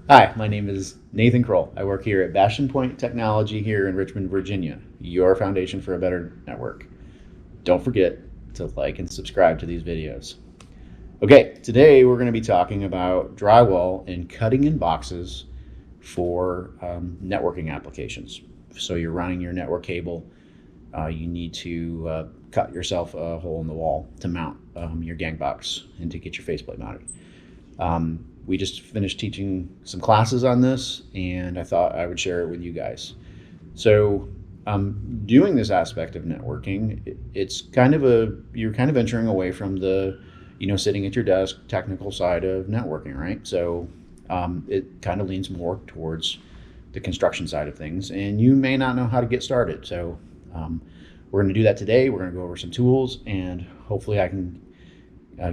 Hi, my name is Nathan Kroll. I work here at Bastion Point Technology here in Richmond, Virginia, your foundation for a better network. Don't forget to like and subscribe to these videos. Okay, today we're going to be talking about drywall and cutting in boxes for networking applications. So you're running your network cable, you need to cut yourself a hole in the wall to mount your gang box and to get your faceplate mounted. We just finished teaching some classes on this, and I thought I would share it with you guys. So, doing this aspect of networking, it's kind of you're kind of venturing away from the, sitting at your desk technical side of networking, right? So, it kind of leans more towards the construction side of things, and you may not know how to get started. So, we're going to do that today. We're going to go over some tools, and hopefully, I can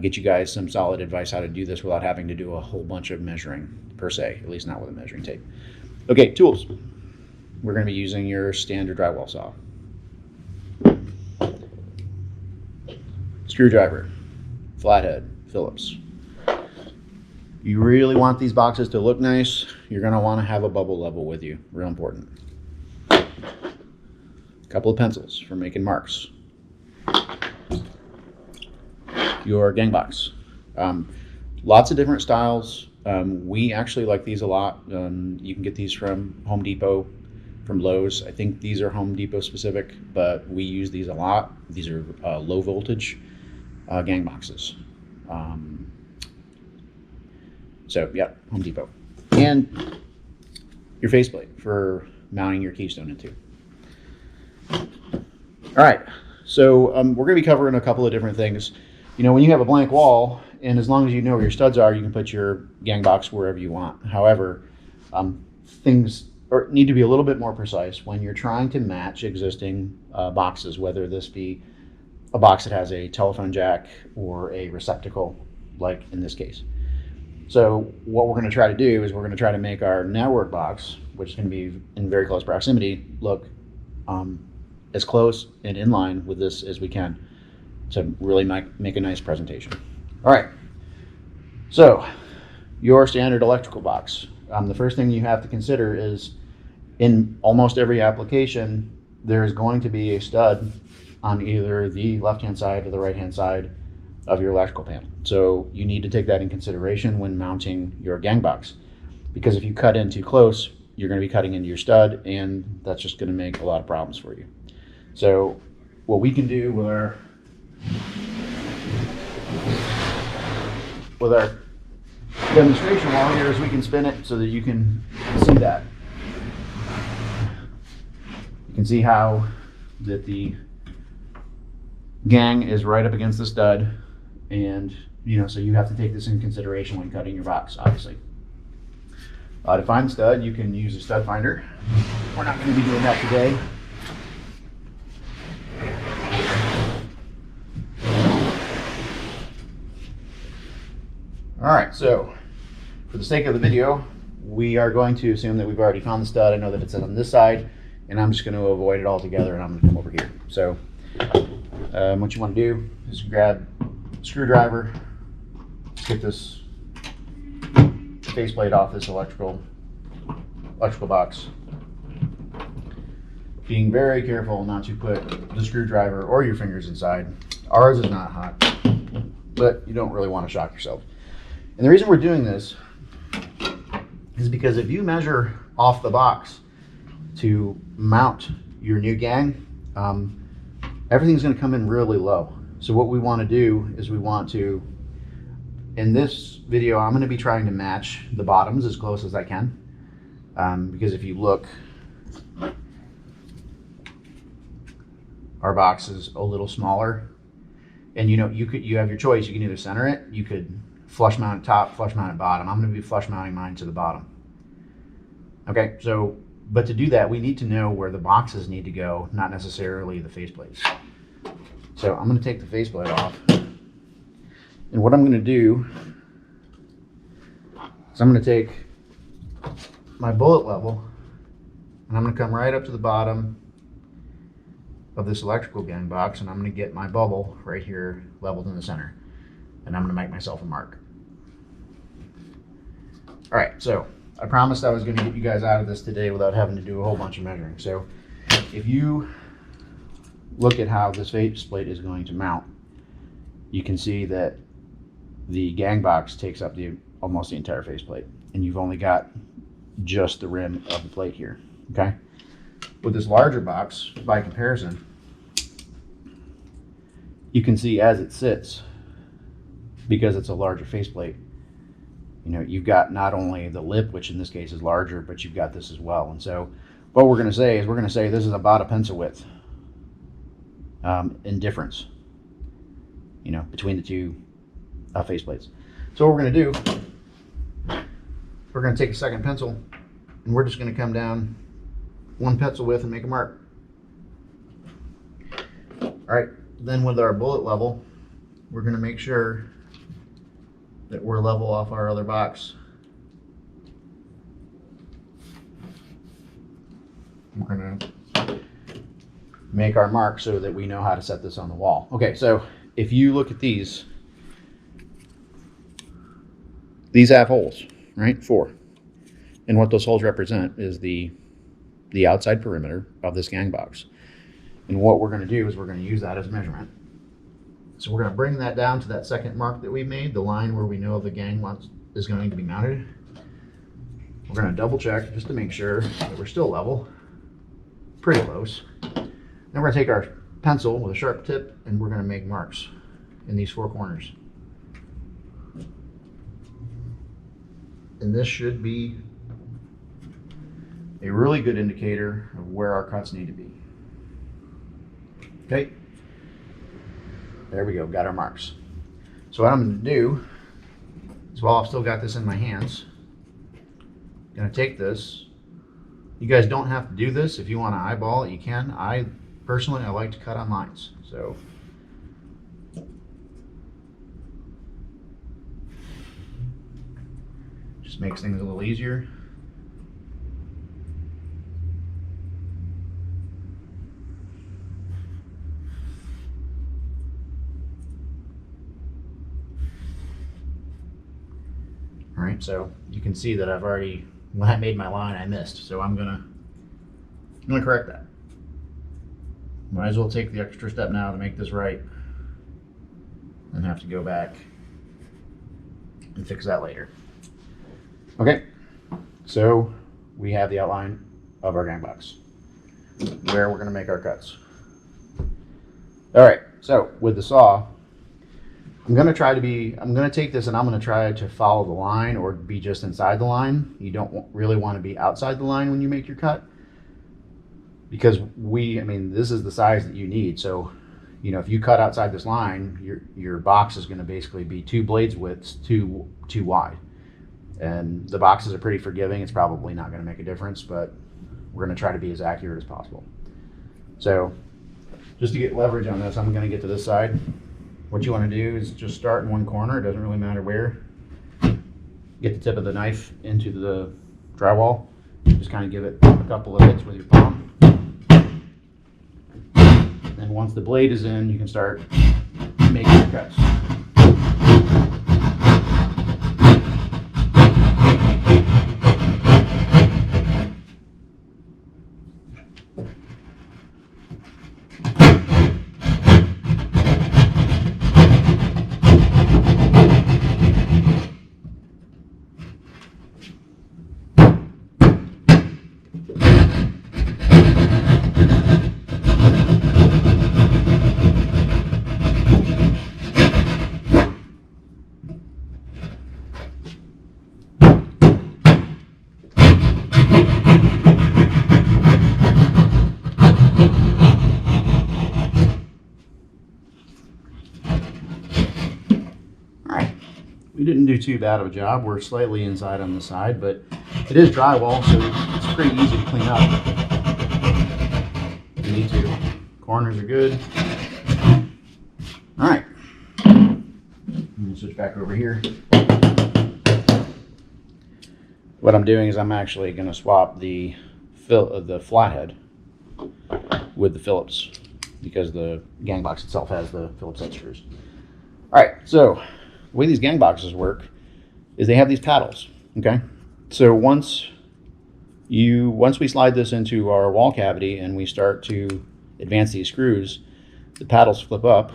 get you guys some solid advice how to do this without having to do a whole bunch of measuring per se, at least not with a measuring tape. Okay, tools. We're going to be using your standard drywall saw. Screwdriver, flathead, Phillips. You really want these boxes to look nice, you're going to want to have a bubble level with you, real important. A couple of pencils for making marks. Your gang box. Lots of different styles. We actually like these a lot. You can get these from Home Depot, from Lowe's. I think these are Home Depot specific, but we use these a lot. These are low voltage gang boxes. So yeah, Home Depot. And your faceplate for mounting your keystone into. All right, so we're going to be covering a couple of different things. When you have a blank wall, and as long as you know where your studs are, you can put your gang box wherever you want. However, things need to be a little bit more precise when you're trying to match existing boxes, whether this be a box that has a telephone jack or a receptacle, like in this case. So what we're going to try to do is we're going to try to make our network box, which is going to be in very close proximity, look as close and in line with this as we can to really make a nice presentation. All right, so your standard electrical box. The first thing you have to consider is in almost every application, there's going to be a stud on either the left-hand side or the right-hand side of your electrical panel. So you need to take that in consideration when mounting your gang box, because if you cut in too close, you're going to be cutting into your stud, and that's just going to make a lot of problems for you. So what we can do with our demonstration wall here is we can spin it so that you can see that. You can see how that the gang is right up against the stud, and so you have to take this in consideration when cutting your box, obviously. To find the stud, you can use a stud finder. We're not going to be doing that today. All right, so for the sake of the video, we are going to assume that we've already found the stud. I know that it's on this side, and I'm just going to avoid it altogether, and I'm going to come over here. So what you want to do is grab a screwdriver, get this faceplate off this electrical box. Being very careful not to put the screwdriver or your fingers inside. Ours is not hot, but you don't really want to shock yourself. And the reason we're doing this is because if you measure off the box to mount your new gang, everything's going to come in really low. So what we want to do is in this video, I'm going to be trying to match the bottoms as close as I can, because if you look, our box is a little smaller, and you have your choice. You can either center it, you could flush mount top, flush mount bottom. I'm going to be flush mounting mine to the bottom. Okay, but to do that, we need to know where the boxes need to go, not necessarily the faceplates. So I'm going to take the faceplate off, and what I'm going to do is I'm going to take my bullet level, and I'm going to come right up to the bottom of this electrical gang box, and I'm going to get my bubble right here leveled in the center, and I'm going to make myself a mark. All right, so I promised I was going to get you guys out of this today without having to do a whole bunch of measuring. So if you look at how this faceplate is going to mount, you can see that the gang box takes up almost the entire faceplate, and you've only got just the rim of the plate here. Okay. With this larger box, by comparison, you can see as it sits, because it's a larger faceplate, you know, you've got not only the lip, which in this case is larger, but you've got this as well. And so what we're going to say is this is about a pencil width in difference, you know, between the two faceplates. So what we're going to do, we're going to take a second pencil, and we're just going to come down one pencil width and make a mark. All right, then with our bullet level, we're going to make sure that we're level off our other box. We're going to make our mark so that we know how to set this on the wall. Okay, so if you look at these have holes, right? 4. And what those holes represent is the outside perimeter of this gang box. And what we're going to do is we're going to use that as measurement. So we're going to bring that down to that second mark that we made, the line where we know the gang is going to be mounted. We're going to double check just to make sure that we're still level, pretty close. Then we're going to take our pencil with a sharp tip, and we're going to make marks in these 4 corners. And this should be a really good indicator of where our cuts need to be. Okay, there we go, got our marks. So what I'm going to do is, while I've still got this in my hands, I'm going to take this. You guys don't have to do this. If you want to eyeball it, you can. I like to cut on lines. So just makes things a little easier. All right, so you can see that I've already, when I made my line, I missed. So I'm gonna correct that. Might as well take the extra step now to make this right, and have to go back and fix that later. Okay, so we have the outline of our gang box, where we're gonna make our cuts. All right, so with the saw, I'm going to take this and I'm going to try to follow the line or be just inside the line. You don't really want to be outside the line when you make your cut, because this is the size that you need. So, you know, if you cut outside this line, your box is going to basically be 2 blades widths too wide. And the boxes are pretty forgiving. It's probably not going to make a difference, but we're going to try to be as accurate as possible. So just to get leverage on this, I'm going to get to this side. What you want to do is just start in one corner. It doesn't really matter where. Get the tip of the knife into the drywall. Just kind of give it a couple of hits with your palm. And then once the blade is in, you can start making your cuts. We didn't do too bad of a job. We're slightly inside on the side, but it is drywall, so it's pretty easy to clean up. You need to. Corners are good. All right. I'm gonna switch back over here. What I'm doing is I'm actually going to swap the flathead with the Phillips, because the gang box itself has the Phillips head screws. All right, so the way these gang boxes work is they have these paddles, okay? So once we slide this into our wall cavity and we start to advance these screws, the paddles flip up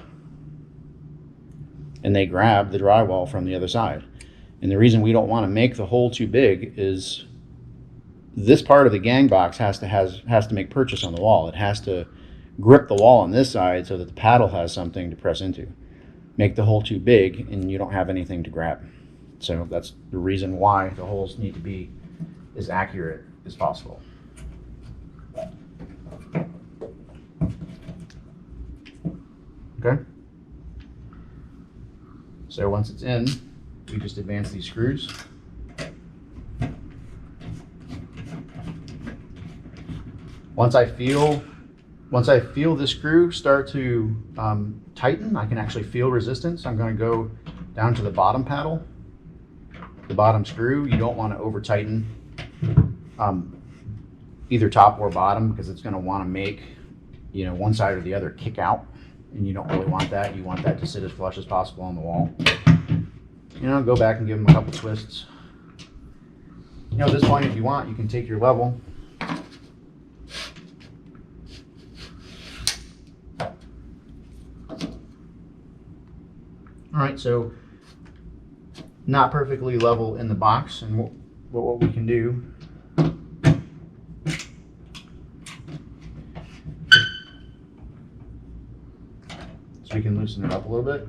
and they grab the drywall from the other side. And the reason we don't want to make the hole too big is this part of the gang box has to make purchase on the wall. It has to grip the wall on this side so that the paddle has something to press into. Make the hole too big and you don't have anything to grab. So that's the reason why the holes need to be as accurate as possible. Okay. So once it's in, we just advance these screws. Once I feel the screw start to tighten, I can actually feel resistance. I'm going to go down to the bottom paddle, the bottom screw. You don't want to over tighten either top or bottom, because it's going to want to make, one side or the other kick out, and you don't really want that. You want that to sit as flush as possible on the wall. Go back and give them a couple twists. At this point, if you want, you can take your level. All right, so not perfectly level in the box, and what we can do is we can loosen it up a little bit.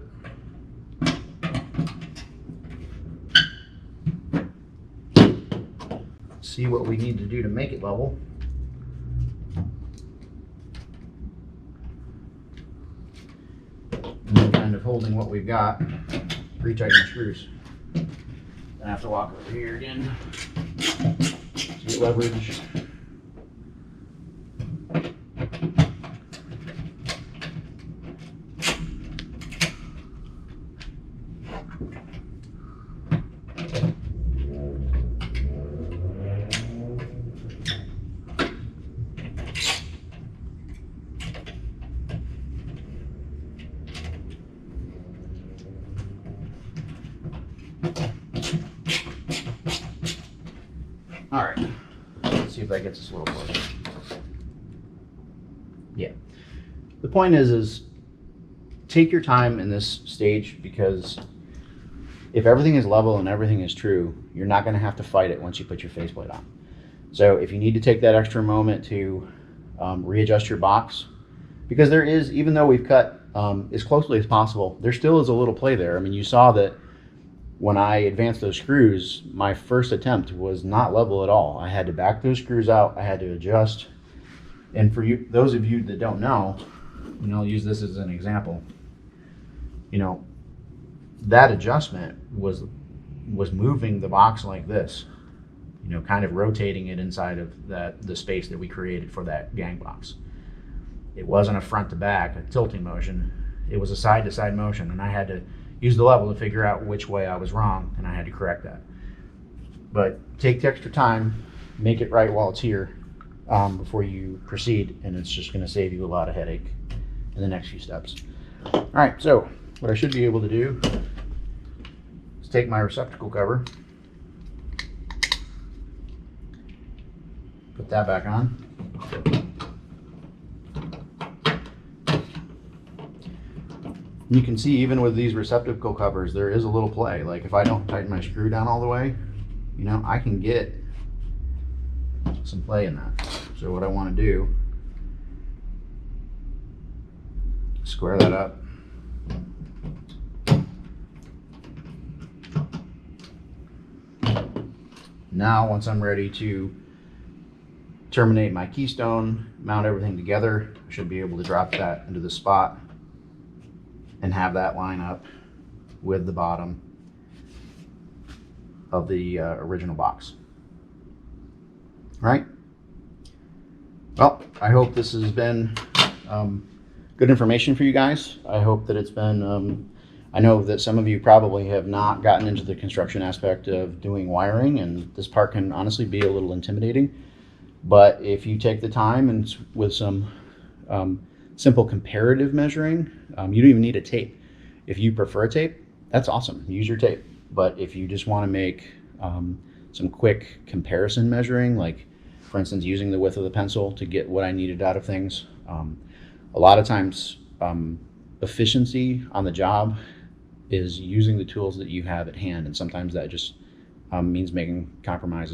See what we need to do to make it level. And then kind of holding what we've got, retighten the screws. I have to walk over here again to get leverage. All right, let's see if that gets us a little closer. Yeah, the point is take your time in this stage, because if everything is level and everything is true, you're not going to have to fight it once you put your faceplate on. So if you need to take that extra moment to readjust your box, because there is, even though we've cut as closely as possible, there still is a little play there. I mean, you saw that when I advanced those screws, my first attempt was not level at all. I had to back those screws out. I had to adjust. And for you, those of you that don't know, and I'll use this as an example, that adjustment was moving the box like this, kind of rotating it inside of the space that we created for that gang box. It wasn't a front to back, a tilting motion. It was a side to side motion, and I had to use the level to figure out which way I was wrong, and I had to correct that. But take the extra time, make it right while it's here before you proceed, and it's just going to save you a lot of headache in the next few steps. All right, so what I should be able to do is take my receptacle cover, put that back on. You can see even with these receptacle covers, there is a little play. Like if I don't tighten my screw down all the way, I can get some play in that. So what I want to do, square that up. Now, once I'm ready to terminate my keystone, mount everything together, I should be able to drop that into the spot and have that line up with the bottom of the original box. All right. Well, I hope this has been good information for you guys. I hope that it's been, I know that some of you probably have not gotten into the construction aspect of doing wiring, and this part can honestly be a little intimidating. But if you take the time and with some simple comparative measuring, you don't even need a tape. If you prefer a tape, that's awesome. Use your tape. But if you just want to make some quick comparison measuring, like for instance, using the width of the pencil to get what I needed out of things. A lot of times, efficiency on the job is using the tools that you have at hand, and sometimes that just means making compromises